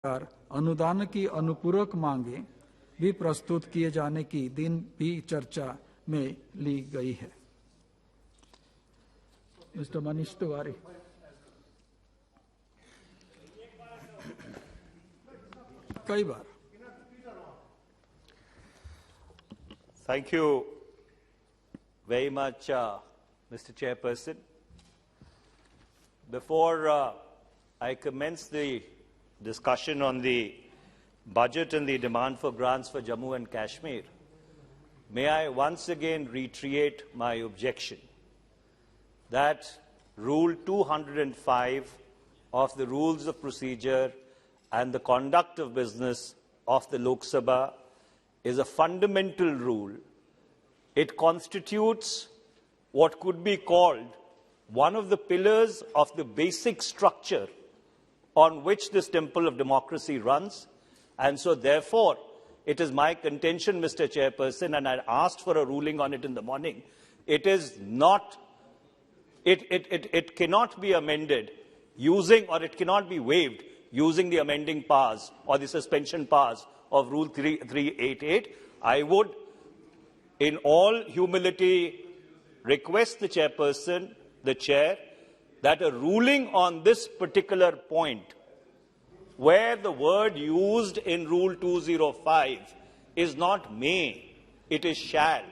अनुदान की अनुपूरक मांगे भी प्रस्तुत किए जाने की दिन भी चर्चा में ली गई है। मिस्टर मनीष तिवारी। कई बार। Thank you very much, Mr. Chairperson. Before I commence the discussion on the budget and the demand for grants for Jammu and Kashmir, may I once again reiterate my objection that Rule 205 of the Rules of Procedure and the Conduct of Business of the Lok Sabha is a fundamental rule. It constitutes what could be called one of the pillars of the basic structure on which this temple of democracy runs. And so, therefore, it is my contention, Mr. Chairperson, and I asked for a ruling on it in the morning, it cannot be amended using, or it cannot be waived using the amending powers or the suspension powers of Rule 388. I would, in all humility, request the Chairperson, the Chair, that a ruling on this particular point, where the word used in Rule 205 is not may, it is shall,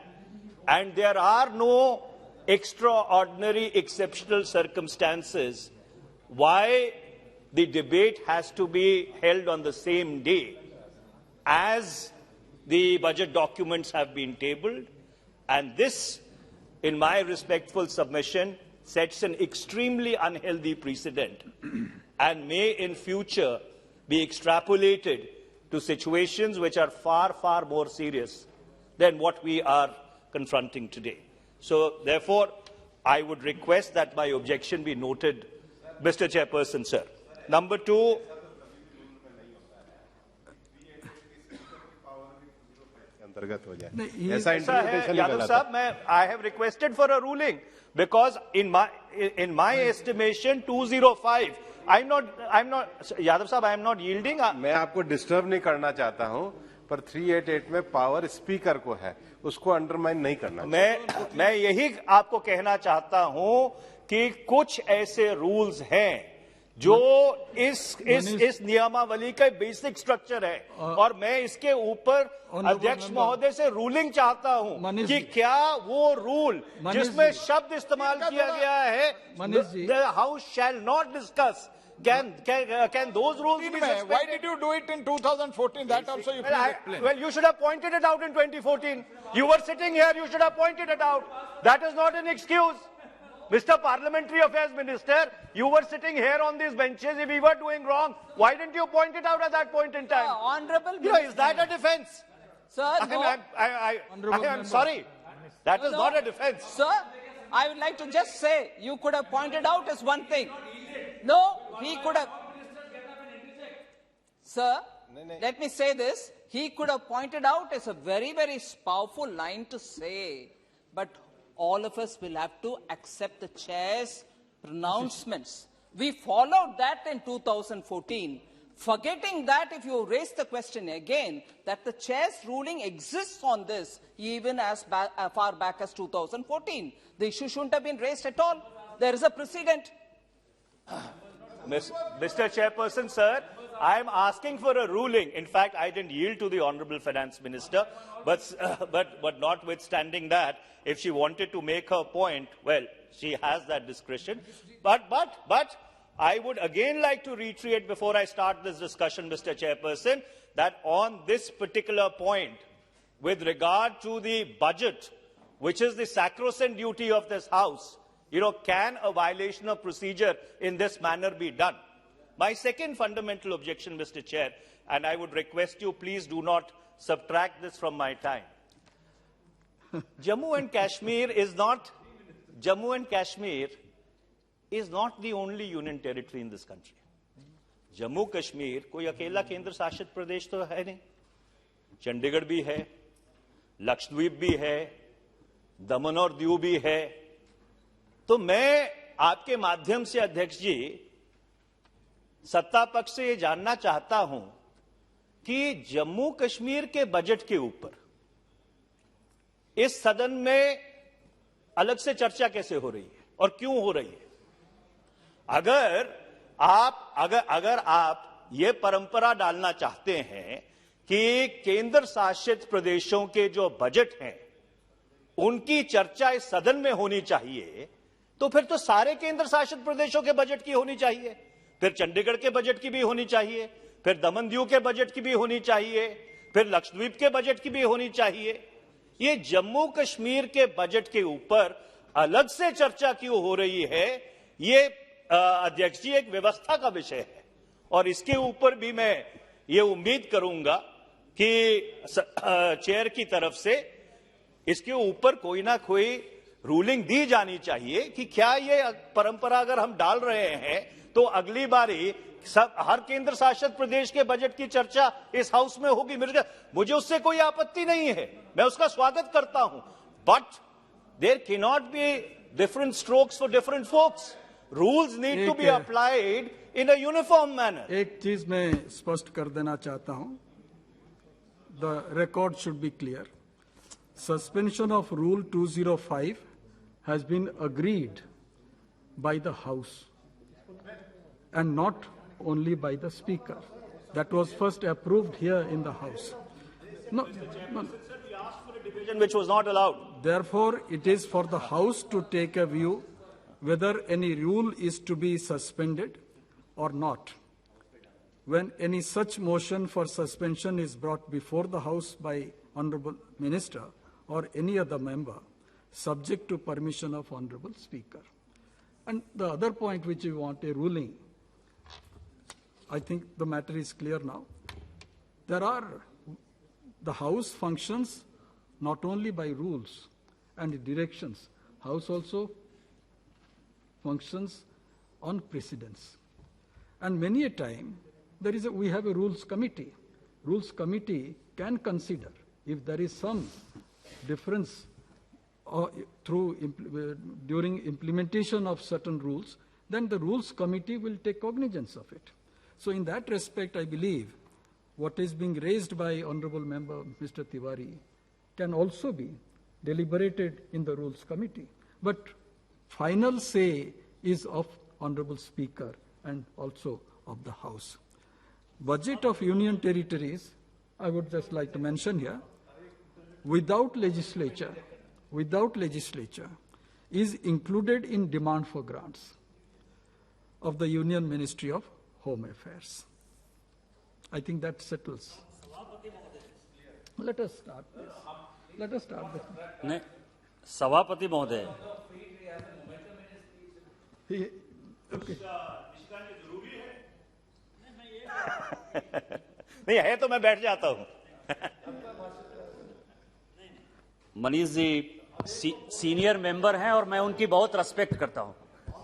and there are no extraordinary, exceptional circumstances why the debate has to be held on the same day as the budget documents have been tabled, and this, in my respectful submission, sets an extremely unhealthy precedent and may in future be extrapolated to situations which are far, far more serious than what we are confronting today. So, therefore, I would request that my objection be noted, Mr. Chairperson, sir. Number two, Yadav Sahab, I have requested for a ruling because in my estimation 205 I'm not Yadav Sahab, I am not yielding. मैं आपको disturb नहीं करना चाहता हूं, पर 388 में power speaker को है, उसको अंडरमाइन नहीं करना। मैं यही आपको कहना चाहता हूं कि कुछ ऐसे रूल्स हैं जो इस नियमावली का बेसिक स्ट्रक्चर है और मैं इसके ऊपर अध्यक्ष महोदय से रूलिंग चाहता हूं कि क्या वो रूल जिसमें शब्द इस्तेमाल किया गया है the house shall not discuss, can those rules be suspended? Why did you do it in 2014? That also you please explain. Well, you should have pointed it out in 2014. You were sitting here, you should have pointed it out. That is not an excuse. Mr. Parliamentary Affairs Minister, you were sitting here on these benches. If we were doing wrong, why didn't you point it out at that point in time? Honorable Minister. Is that a defense? Sir, I'm sorry. That is not a defense. Sir, I would like to just say, you could have pointed out as one thing. No, he could have. Sir, let me say this. He could have pointed out as a very, very powerful line to say, but all of us will have to accept the chair's pronouncements. We followed that in 2014. Forgetting that, if you raise the question again, that the chair's ruling exists on this, even as far back as 2014. The issue shouldn't have been raised at all. There is a precedent. Mr. Chairperson, sir, I am asking for a ruling. In fact, I didn't yield to the Honourable Finance Minister, but notwithstanding that, if she wanted to make her point, well, she has that discretion. But I would again like to reiterate before I start this discussion, Mr. Chairperson, that on this particular point, with regard to the budget, which is the sacrosanct duty of this House, can a violation of procedure in this manner be done? My second fundamental objection, Mr. Chair, and I would request you, please do not subtract this from my time. Jammu and Kashmir is not the only union territory in this country. Jammu Kashmir कोई अकेला केंद्र शासित प्रदेश तो है नहीं, चंडीगढ़ भी है, लक्षद्वीप भी है, दमन और दीव भी है। तो मैं आपके माध्यम से अध्यक्ष जी सत्ता पक्ष से ये जानना चाहता हूं कि जम्मू कश्मीर के बजट के ऊपर इस सदन में अलग से चर्चा कैसे हो रही है और क्यों हो रही है। अगर आप ये परंपरा डालना चाहते हैं कि केंद्र शासित प्रदेशों के जो बजट हैं उनकी चर्चा इस सदन में होनी चाहिए, तो फिर तो सारे केंद्र शासित प्रदेशों के बजट की होनी चाहिए, फिर चंडीगढ़ के बजट की भी होनी चाहिए, फिर दमन दीव के बजट की भी होनी चाहिए, फिर लक्षद्वीप के बजट की भी होनी चाहिए। ये जम्मू कश्मीर के बजट के ऊपर अलग से चर्चा क्यों हो रही है, ये अध्यक्ष जी एक व्यवस्था का विषय है और इसके ऊपर भी मैं ये उम्मीद करूंगा कि चेयर की तरफ से इसके ऊपर कोई ना कोई रूलिंग दी जानी चाहिए कि क्या ये परंपरा अगर हम डाल रहे हैं तो अगली बारी हर केंद्र शासित प्रदेश के बजट की चर्चा इस हाउस में होगी। मुझे उससे कोई आपत्ति नहीं है, मैं उसका स्वागत करता हूं, but there can not be different strokes for different folks. Rules need to be applied in a uniform manner. एक चीज मैं स्पष्ट कर देना चाहता हूं, the record should be clear. Suspension of Rule 205 has been agreed by the House and not only by the Speaker. That was first approved here in the House. No. We asked for a division which was not allowed. Therefore, it is for the House to take a view whether any rule is to be suspended or not. When any such motion for suspension is brought before the House by Honourable Minister or any other member, subject to permission of Honourable Speaker. And the other point which you want a ruling, I think the matter is clear now. The House functions not only by rules and directions, House also functions on precedents. And many a time, we have a rules committee. Rules committee can consider if there is some difference during implementation of certain rules, then the rules committee will take cognizance of it. So in that respect, I believe what is being raised by Honourable Member Mr. Tiwari can also be deliberated in the rules committee. But final say is of Honourable Speaker and also of the House. Budget of Union Territories, I would just like to mention here, without legislature is included in demand for grants of the Union Ministry of Home Affairs. I think that settles. Let us start this. Let us start this. नहीं, सभापति महोदय, नहीं है तो मैं बैठ जाता हूं। मनीष जी सीनियर मेंबर हैं और मैं उनकी बहुत रेस्पेक्ट करता हूं।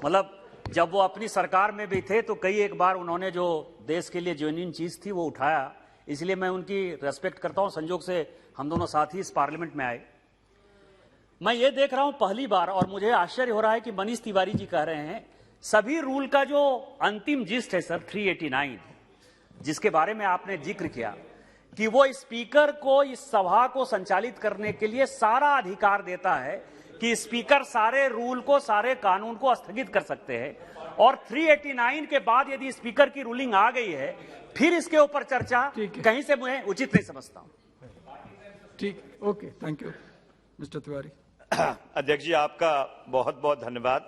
मतलब जब वो अपनी सरकार में भी थे तो कई एक बार उन्होंने जो देश के लिए जेन्युइन चीज थी वो उठाया, इसलिए मैं उनकी रेस्पेक्ट करता हूं। संजोग से हम दोनों साथ ही इस पार्लियामेंट में आए। मैं ये देख रहा हूं पहली बार, और मुझे आश्चर्य हो रहा है कि मनीष तिवारी जी कह रहे हैं सभी रूल का जो अंतिम जिस्ट है सर 389, जिसके बारे में आपने जिक्र किया कि वो स्पीकर को इस सभा को संचालित करने के लिए सारा अधिकार देता है कि स्पीकर सारे रूल को, सारे कानून को स्थगित कर सकते हैं, और 389 के बाद यदि स्पीकर की रूलिंग आ गई है फिर इसके ऊपर चर्चा कहीं से मैं उचित नहीं समझता हूं। ठीक, okay, thank you mister Tiwari. अध्यक्ष जी आपका बहुत बहुत धन्यवाद।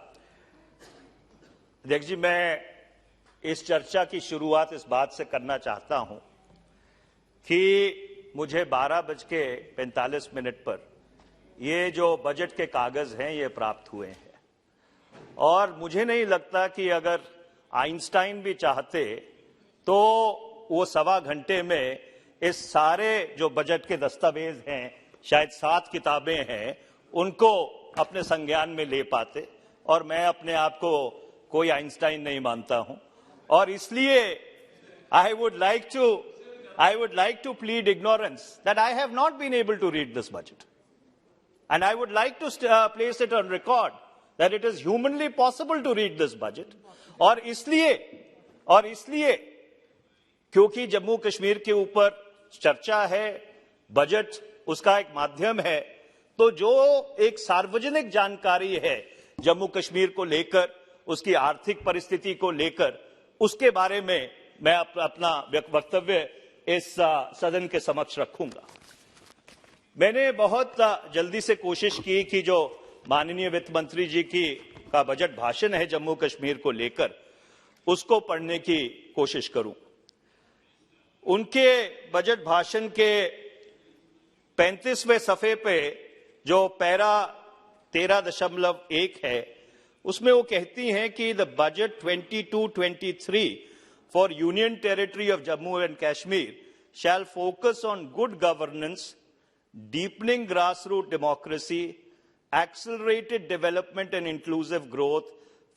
अध्यक्ष जी, मैं इस चर्चा की शुरुआत इस बात से करना चाहता हूं कि मुझे 12:45 पर ये जो बजट के कागज हैं ये प्राप्त हुए हैं, और मुझे नहीं लगता कि अगर आइंस्टाइन भी चाहते तो वो 1.25 घंटे में इस सारे जो बजट के दस्तावेज हैं, शायद 7 किताबें हैं, उनको अपने संज्ञान में ले पाते। और मैं अपने आप को कोई आइंस्टाइन नहीं मानता हूं, और इसलिए I would like to plead ignorance that I have not been able to read this budget. And I would like to place it on record that it is humanly possible to read this budget. और इसलिए और इसलिए क्योंकि जम्मू कश्मीर के ऊपर चर्चा है, budget उसका एक माध्यम है, तो जो एक सार्वजनिक जानकारी है जम्मू कश्मीर को लेकर, उसकी आर्थिक परिस्थिति को लेकर, उसके बारे में मैं अपना वक्तव्य इस सदन के समक्ष रखूंगा। मैंने बहुत जल्दी से कोशिश की कि जो माननीय वित्त मंत्री जी का बजट भाषण है जम्मू कश्मीर को लेकर, उसको पढ़ने की कोशिश करूं। उनके बजट भाषण के 35वें सफ़े पे जो पैरा 13.1 है, उसमें वो कहती हैं कि the budget 22-23 for union territory of Jammu and Kashmir shall focus on good governance, deepening grassroots democracy, accelerated development and inclusive growth,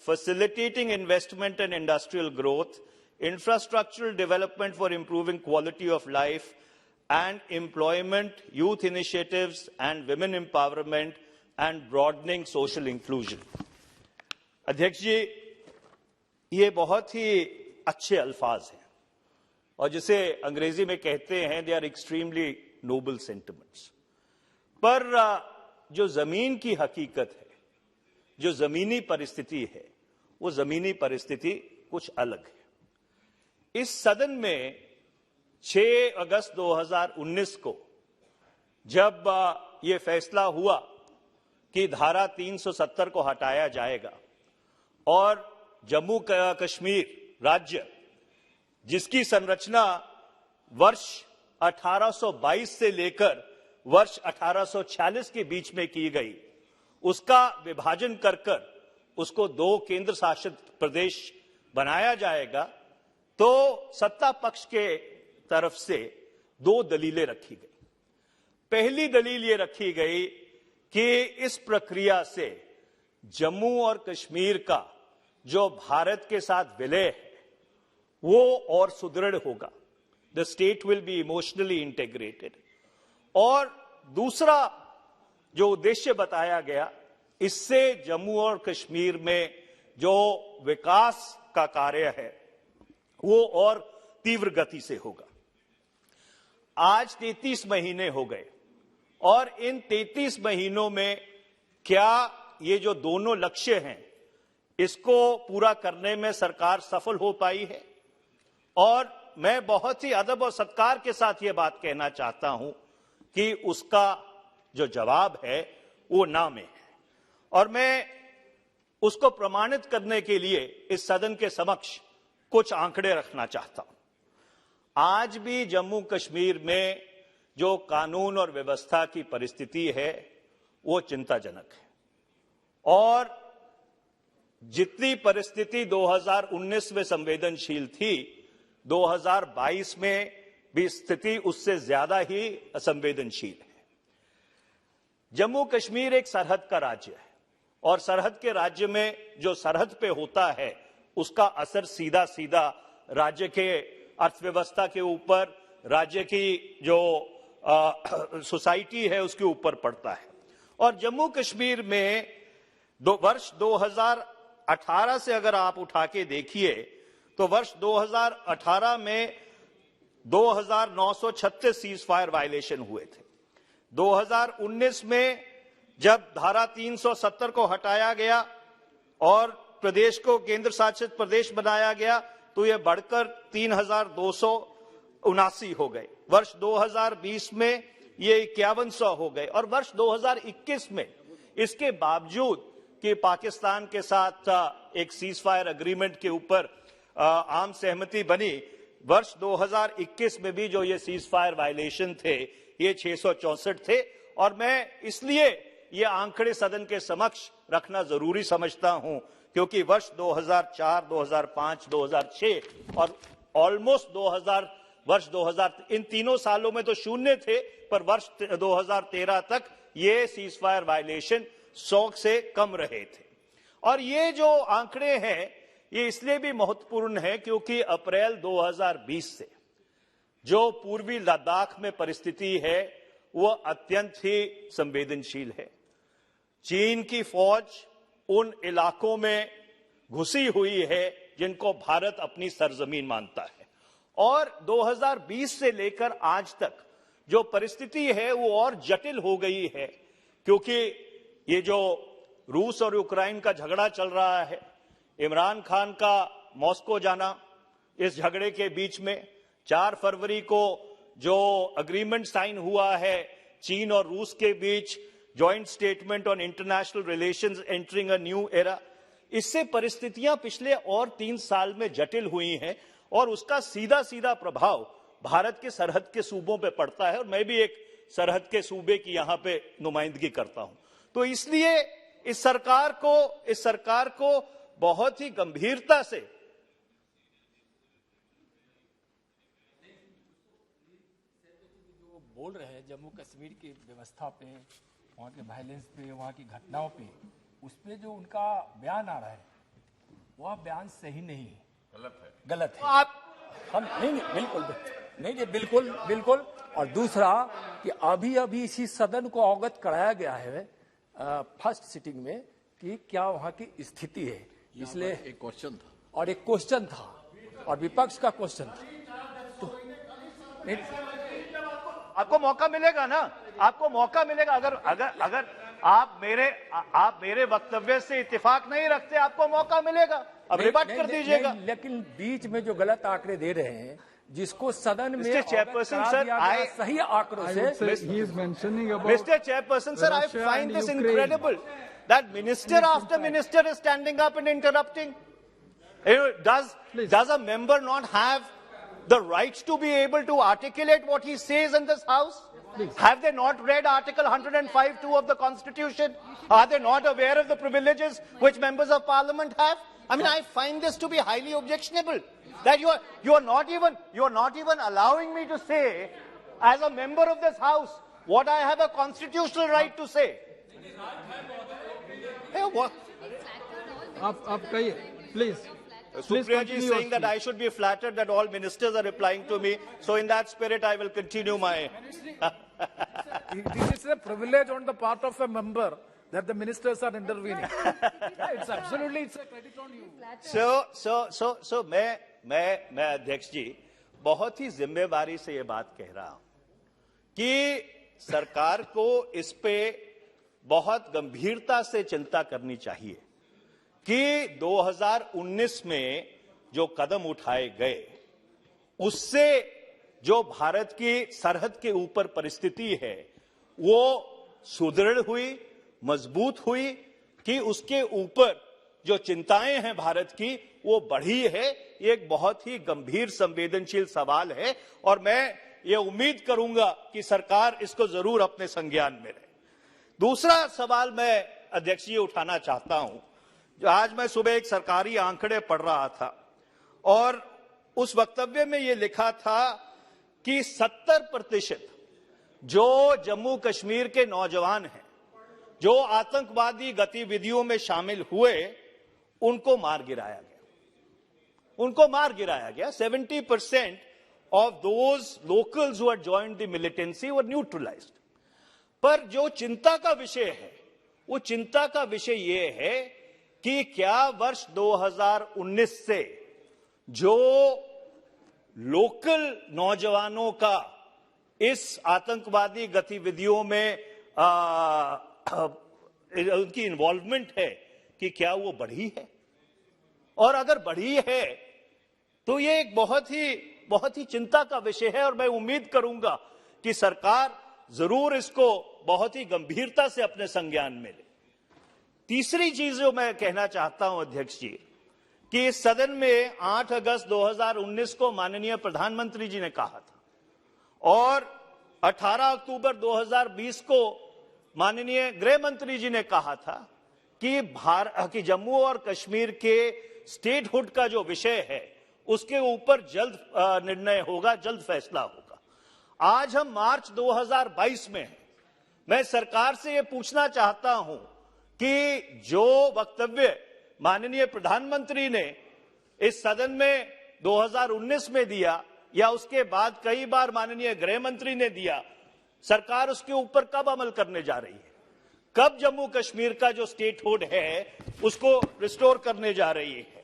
facilitating investment and industrial growth, infrastructural development for improving quality of life, and employment, youth initiatives, and women empowerment, and broadening social inclusion. अध्यक्ष जी, ये बहुत ही अच्छे अल्फाज हैं और जिसे अंग्रेजी में कहते हैं they are extremely noble sentiments. पर जो जमीन की हकीकत है, जो जमीनी परिस्थिति है, वो जमीनी परिस्थिति कुछ अलग है। इस सदन में 6 अगस्त 2019 को जब ये फैसला हुआ कि धारा 370 को हटाया जाएगा और जम्मू कश्मीर राज्य, जिसकी संरचना वर्ष 1822 से लेकर वर्ष 1846 के बीच में की गई, उसका विभाजन कर उसको 2 केंद्र शासित प्रदेश बनाया जाएगा, तो सत्ता पक्ष के तरफ से 2 दलीलें रखी गई। पहली दलील ये रखी गई कि इस प्रक्रिया से जम्मू और कश्मीर का जो भारत के साथ विलय है वो और सुदृढ़ होगा, the state will be emotionally integrated. और दूसरा जो उद्देश्य बताया गया, इससे जम्मू और कश्मीर में जो विकास का कार्य है वो और तीव्र गति से होगा। आज 33 महीने हो गए और इन 33 महीनों में क्या ये जो दोनों लक्ष्य हैं इसको पूरा करने में सरकार सफल हो पाई है? और मैं बहुत ही अदब और सत्कार के साथ ये बात कहना चाहता हूं कि उसका जो जवाब है वो ना में है, और मैं उसको प्रमाणित करने के लिए इस सदन के समक्ष कुछ आंकड़े रखना चाहता हूं। आज भी जम्मू कश्मीर में जो कानून और व्यवस्था की परिस्थिति है वो चिंताजनक है, और जितनी परिस्थिति 2019 में संवेदनशील थी, 2022 में भी स्थिति उससे ज्यादा ही असंवेदनशील है। जम्मू कश्मीर एक सरहद का राज्य है और सरहद के राज्य में जो सरहद पे होता है उसका असर सीधा सीधा राज्य के अर्थव्यवस्था के ऊपर, राज्य की जो सोसाइटी है उसके ऊपर पड़ता है। और जम्मू कश्मीर में वर्ष 2018 से अगर आप उठा के देखिए तो वर्ष 2018 में 2936 सीज फायर वायलेशन हुए थे। 2019 में जब धारा 370 को हटाया गया और प्रदेश को केंद्र शासित प्रदेश बनाया गया तो यह बढ़कर 3279 हो गए। वर्ष 2020 में ये 5100 हो गए और वर्ष 2021 में इसके बावजूद कि पाकिस्तान के साथ एक सीज फायर एग्रीमेंट के ऊपर आम सहमति बनी, वर्ष 2021 में भी जो ये सीज फायर वायलेशन थे ये 664 थे। और मैं इसलिए ये आंकड़े सदन के समक्ष रखना जरूरी समझता हूं क्योंकि वर्ष 2004, 2005, 2006 और ऑलमोस्ट 2000 इन तीनों सालों में तो शून्य थे, पर वर्ष 2013 तक ये सीज फायर वायलेशन 100 से कम रहे थे। और ये जो आंकड़े हैं ये इसलिए भी महत्वपूर्ण है क्योंकि अप्रैल 2020 से जो पूर्वी लद्दाख में परिस्थिति है वो अत्यंत ही संवेदनशील है। चीन की फौज उन इलाकों में घुसी हुई है जिनको भारत अपनी सरजमीन मानता है। और 2020 से लेकर आज तक जो परिस्थिति है वो और जटिल हो गई है, क्योंकि ये जो रूस और यूक्रेन का झगड़ा चल रहा है, इमरान खान का मॉस्को जाना, इस झगड़े के बीच में 4 फरवरी को जो अग्रीमेंट साइन हुआ है चीन और रूस के बीच, joint statement on international relations entering a new era, इससे परिस्थितियां पिछले और 3 साल में जटिल हुई हैं और उसका सीधा सीधा प्रभाव भारत के सरहद के सूबों पे पड़ता है। और मैं भी एक सरहद के सूबे की यहां पे नुमाइंदगी करता हूं। तो इसलिए इस सरकार को बहुत ही गंभीरता से बोल रहे हैं जम्मू कश्मीर की व्यवस्था पे, वहाँ के वायलेंस पे, वहाँ की घटनाओं पे, उस पे जो उनका बयान आ रहा है वह बयान सही नहीं है, गलत है। आप हम नहीं, बिल्कुल। और दूसरा कि अभी इसी सदन को अवगत कराया गया है फर्स्ट सिटिंग में कि क्या वहाँ की स्थिति है, इसलिए एक क्वेश्चन था और एक क्वेश्चन था और विपक्ष का क्वेश्चन था। तो नहीं, आपको मौका मिलेगा ना, आपको मौका मिलेगा। अगर आप मेरे वक्तव्य से इत्तेफाक नहीं रखते, आपको मौका मिलेगा, अब रिबट कर दीजिएगा। लेकिन बीच में जो गलत आंकड़े दे रहे हैं, जिसको सदन में चेयरपर्सन सर, सही आंकड़ों से he is mentioning about Mr. Chairperson, sir, I Russia find and this Ukraine. incredible that minister after minister is standing up and interrupting. You know, does a member not have the right to be able to articulate what he says in this house? Have they not read Article 105(2) of the Constitution? Are they not aware of the privileges which members of Parliament have? I mean, I find this to be highly objectionable. That you are not even allowing me to say, as a member of this house, what I have a constitutional right to say. Hey, what? आप कहिए, please. Supriya ji is saying that I should be flattered that all ministers are replying to me. So in that spirit, I will continue my... This is a privilege on the part of a member that the ministers are intervening. It's a credit on you. So मैं अध्यक्ष जी बहुत ही जिम्मेवारी से ये बात कह रहा हूं कि सरकार को इस पे बहुत गंभीरता से चिंता करनी चाहिए कि 2019 में जो कदम उठाए गए उससे जो भारत की सरहद के ऊपर परिस्थिति है वो सुदृढ़ हुई, मजबूत हुई कि उसके ऊपर जो चिंताएं हैं भारत की वो बढ़ी है। ये एक बहुत ही गंभीर संवेदनशील सवाल है और मैं ये उम्मीद करूंगा कि सरकार इसको जरूर अपने संज्ञान में ले। दूसरा सवाल मैं अध्यक्ष जी उठाना चाहता हूं, जो आज मैं सुबह एक सरकारी आंकड़े पढ़ रहा था और उस वक्तव्य में ये लिखा था कि 70% जो जम्मू कश्मीर के नौजवान हैं जो आतंकवादी गतिविधियों में शामिल हुए उनको मार गिराया गया 70% of those locals who had joined the militancy were neutralized. पर जो चिंता का विषय है वो चिंता का विषय ये है कि क्या वर्ष 2019 से जो लोकल नौजवानों का इस आतंकवादी गतिविधियों में उनकी इन्वॉल्वमेंट है कि क्या वो बढ़ी है, और अगर बढ़ी है तो ये एक बहुत ही चिंता का विषय है और मैं उम्मीद करूंगा कि सरकार जरूर इसको बहुत ही गंभीरता से अपने संज्ञान में ले। तीसरी चीज जो मैं कहना चाहता हूं अध्यक्ष जी कि इस सदन में 8 अगस्त 2019 को माननीय प्रधानमंत्री जी ने कहा था और 18 अक्टूबर 2020 को माननीय गृह मंत्री जी ने कहा था कि जम्मू और कश्मीर के स्टेटहुड का जो विषय है उसके ऊपर जल्द निर्णय होगा, जल्द फैसला होगा। आज हम मार्च 2022 में हैं। मैं सरकार से यह पूछना चाहता हूं कि जो वक्तव्य माननीय प्रधानमंत्री ने इस सदन में 2019 में दिया या उसके बाद कई बार माननीय गृह मंत्री ने दिया, सरकार उसके ऊपर कब अमल करने जा रही है, कब जम्मू कश्मीर का जो स्टेटहुड है उसको रिस्टोर करने जा रही है।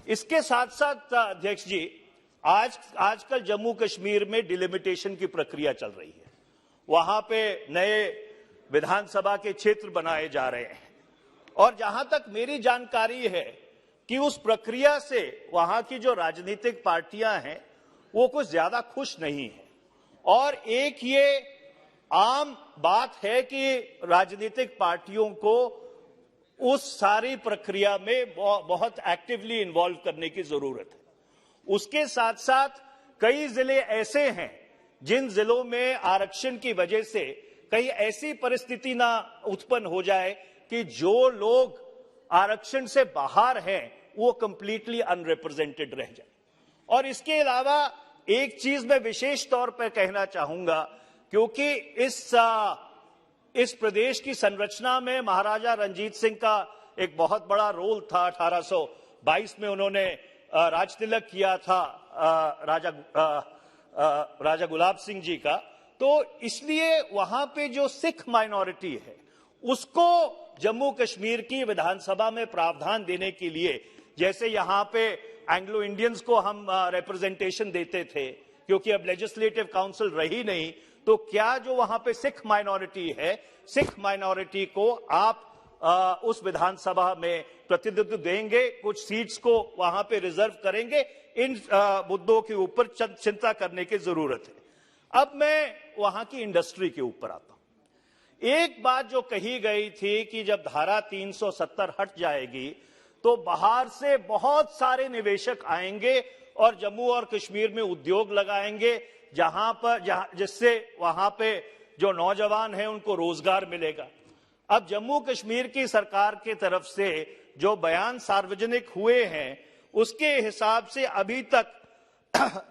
इसके साथ साथ अध्यक्ष जी, आजकल जम्मू कश्मीर में डिलिमिटेशन की प्रक्रिया चल रही है। वहां पे नए विधानसभा के क्षेत्र बनाए जा रहे हैं और जहां तक मेरी जानकारी है कि उस प्रक्रिया से वहां की जो राजनीतिक पार्टियां हैं वो कुछ ज्यादा खुश नहीं है। और एक ये आम बात है कि राजनीतिक पार्टियों को उस सारी प्रक्रिया में बहुत एक्टिवली इन्वॉल्व करने की जरूरत है। उसके साथ साथ कई जिले ऐसे हैं जिन जिलों में आरक्षण की वजह से कहीं ऐसी परिस्थिति ना उत्पन्न हो जाए कि जो लोग आरक्षण से बाहर हैं वो कंप्लीटली अनरिप्रेजेंटेड रह जाए। और इसके अलावा एक चीज मैं विशेष तौर पर कहना चाहूंगा, क्योंकि इस प्रदेश की संरचना में महाराजा रंजीत सिंह का एक बहुत बड़ा रोल था। 1822 में उन्होंने राज तिलक किया था राजा गुलाब सिंह जी का। तो इसलिए वहां पे जो सिख माइनॉरिटी है उसको जम्मू कश्मीर की विधानसभा में प्रावधान देने के लिए, जैसे यहां पे एंग्लो इंडियंस को हम रिप्रेजेंटेशन देते थे, क्योंकि अब लेजिस्लेटिव काउंसिल रही नहीं, तो क्या जो वहां पे सिख माइनॉरिटी है, सिख माइनॉरिटी को आप उस विधानसभा में प्रतिनिधित्व देंगे, कुछ सीट्स को वहां पे रिजर्व करेंगे। इन मुद्दों के ऊपर चिंता करने की जरूरत है। अब मैं वहां की इंडस्ट्री के ऊपर आता हूं। एक बात जो कही गई थी कि जब धारा 370 हट जाएगी तो बाहर से बहुत सारे निवेशक आएंगे और जम्मू और कश्मीर में उद्योग लगाएंगे, जिससे वहां पे जो नौजवान हैं उनको रोजगार मिलेगा। अब जम्मू कश्मीर की सरकार की तरफ से जो बयान सार्वजनिक हुए हैं उसके हिसाब से अभी तक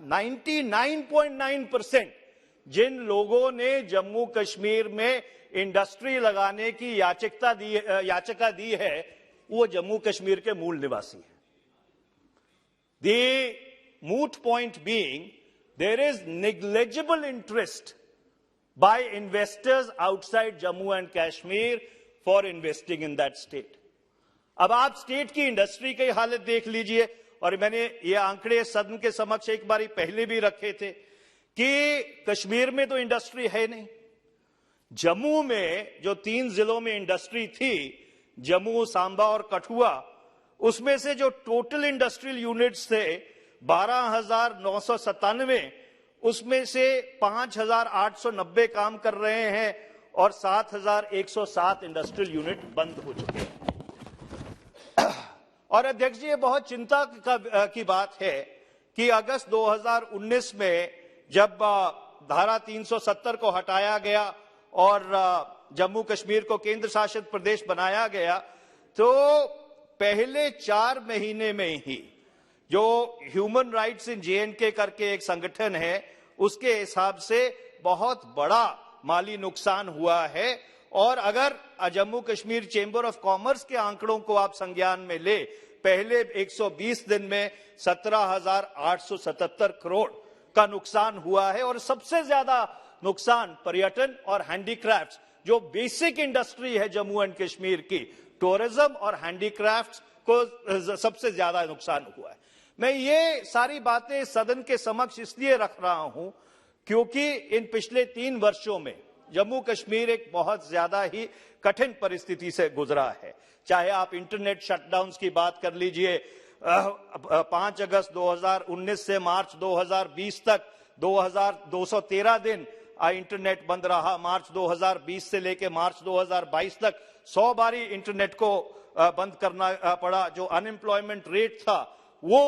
99.9% जिन लोगों ने जम्मू कश्मीर में इंडस्ट्री लगाने की याचिका दी है वो जम्मू कश्मीर के मूल निवासी हैं। The moot point being, there is negligible interest by investors outside Jammu and Kashmir for investing in that state. अब आप स्टेट की इंडस्ट्री की हालत देख लीजिए, और मैंने ये आंकड़े सदन के समक्ष एक बारी पहले भी रखे थे कि कश्मीर में तो इंडस्ट्री है नहीं। जम्मू में जो 3 जिलों में इंडस्ट्री थी, जम्मू, सांबा और कठुआ, उसमें से जो टोटल इंडस्ट्रियल यूनिट्स थे 12,997, उसमें से 5,890 काम कर रहे हैं और 7,107 इंडस्ट्रियल यूनिट बंद हो चुके हैं। और अध्यक्ष जी, ये बहुत चिंता की बात है कि अगस्त 2019 में जब धारा 370 को हटाया गया और जम्मू कश्मीर को केंद्र शासित प्रदेश बनाया गया, तो पहले 4 महीने में ही जो ह्यूमन राइट्स इन JNK करके एक संगठन है, उसके हिसाब से बहुत बड़ा माली नुकसान हुआ है। और अगर Jammu Kashmir chamber of commerce के आंकड़ों को आप संज्ञान में ले, पहले 120 दिन में 17,877 करोड़ का नुकसान हुआ है। और सबसे ज्यादा नुकसान पर्यटन और हैंडीक्राफ्ट्स, जो बेसिक इंडस्ट्री है जम्मू एंड कश्मीर की, टूरिज्म और हैंडीक्राफ्ट्स को सबसे ज्यादा नुकसान हुआ है। मैं ये सारी बातें सदन के समक्ष इसलिए रख रहा हूं क्योंकि इन पिछले 3 वर्षों में जम्मू कश्मीर एक बहुत ज्यादा ही कठिन परिस्थिति से गुजरा है। चाहे आप इंटरनेट शटडाउन्स की बात कर लीजिए, 5 अगस्त 2019 से मार्च 2020 तक 2,213 दिन इंटरनेट बंद रहा। मार्च 2020 से लेकर मार्च 2022 तक 100 बारी इंटरनेट को बंद करना पड़ा। जो अनएम्प्लॉयमेंट रेट था वो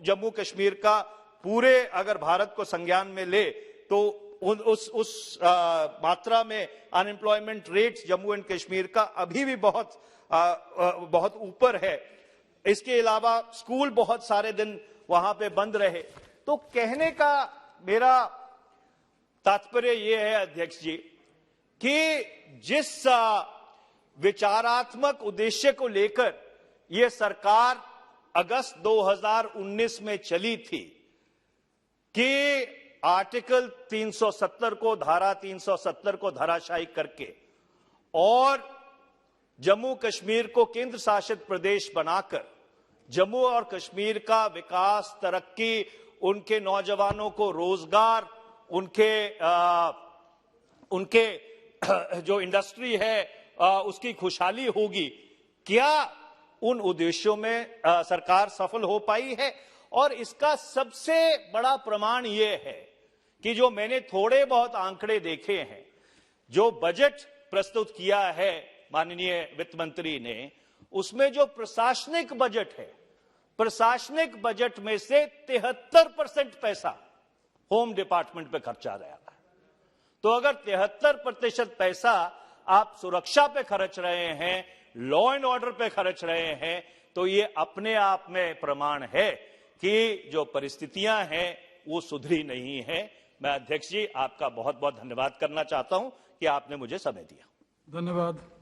जम्मू कश्मीर का पूरे अगर भारत को संज्ञान में ले तो उस मात्रा में unemployment rate Jammu and Kashmir का अभी भी बहुत ऊपर है। इसके अलावा स्कूल बहुत सारे दिन वहां पे बंद रहे। तो कहने का मेरा तात्पर्य यह है अध्यक्ष जी कि जिस विचारात्मक उद्देश्य को लेकर यह सरकार अगस्त 2019 में चली थी कि आर्टिकल 370 को, धारा 370 को धराशायी करके और जम्मू कश्मीर को केंद्र शासित प्रदेश बनाकर जम्मू और कश्मीर का विकास, तरक्की, उनके नौजवानों को रोजगार, उनके जो इंडस्ट्री है उसकी खुशहाली होगी। क्या उन उद्देश्यों में सरकार सफल हो पाई है? और इसका सबसे बड़ा प्रमाण यह है कि जो मैंने थोड़े बहुत आंकड़े देखे हैं, जो बजट प्रस्तुत किया है माननीय वित्त मंत्री ने, उसमें जो प्रशासनिक बजट है, प्रशासनिक बजट में से 73% पैसा होम डिपार्टमेंट पे खर्चा रहा है। तो अगर 73% पैसा आप सुरक्षा पे खर्च रहे हैं, लॉ एंड ऑर्डर पे खर्च रहे हैं, तो ये अपने आप में प्रमाण है कि जो परिस्थितियां हैं वो सुधरी नहीं है। मैं अध्यक्ष जी आपका बहुत बहुत धन्यवाद करना चाहता हूं कि आपने मुझे समय दिया। धन्यवाद।